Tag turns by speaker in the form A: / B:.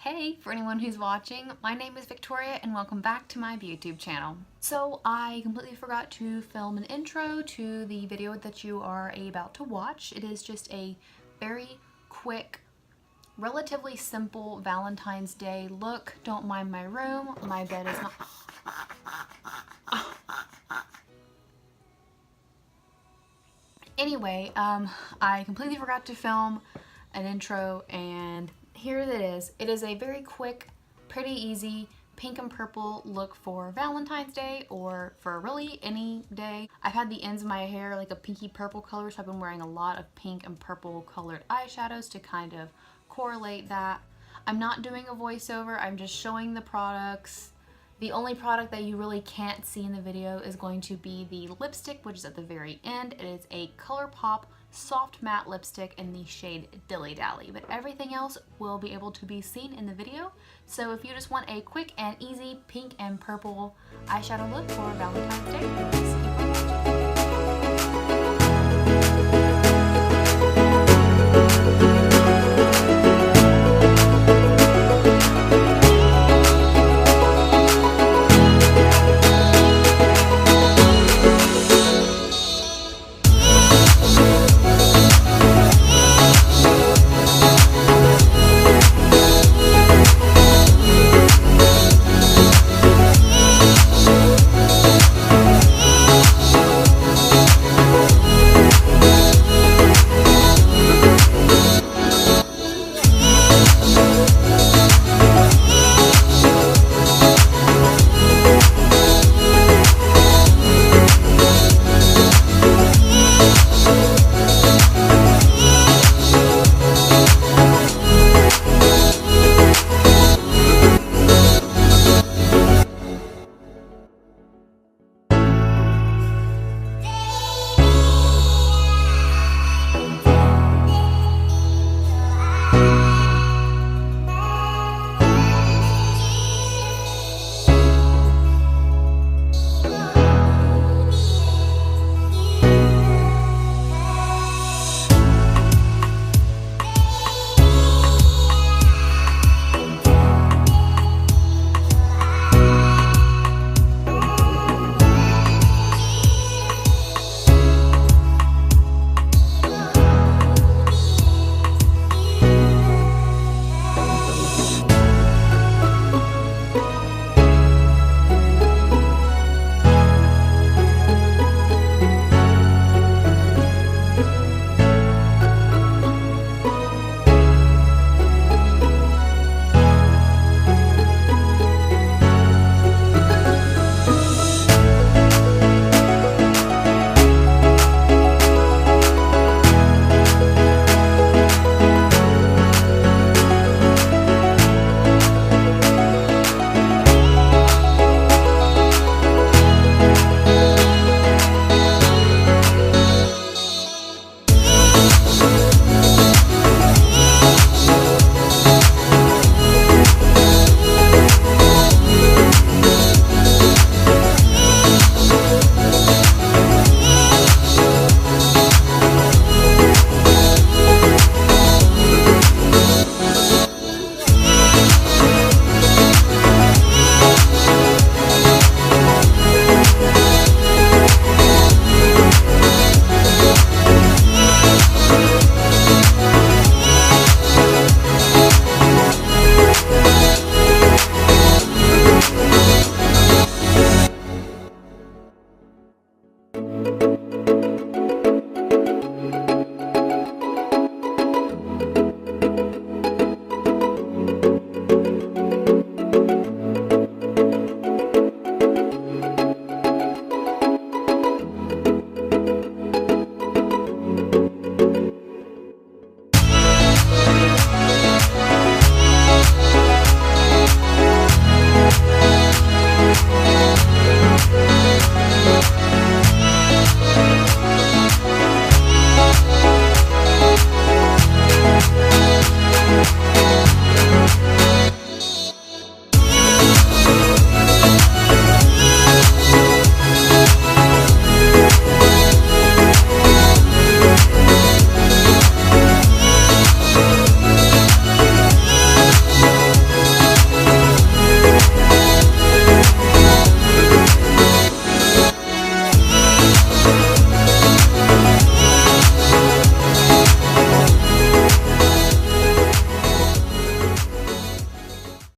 A: Hey, for anyone who's watching, my name is Victoria and welcome back to my YouTube channel. So I completely forgot to film an intro to the video that you are about to watch. It is just a very quick, relatively simple Valentine's Day look. Don't mind my room, my bed is not... Anyway, I completely forgot to film an intro and here it is. It is a very quick, pretty easy pink and purple look for Valentine's Day or for really any day. I've had the ends of my hair like a pinky purple color, so I've been wearing a lot of pink and purple colored eyeshadows to kind of correlate that. I'm not doing a voiceover, I'm just showing the products. The only product that you really can't see in the video is going to be the lipstick, which is at the very end. It is a ColourPop soft matte lipstick in the shade Dilly Dally, but everything else will be able to be seen in the video. So if you just want a quick and easy pink and purple eyeshadow look for Valentine's Day, just keep on watching.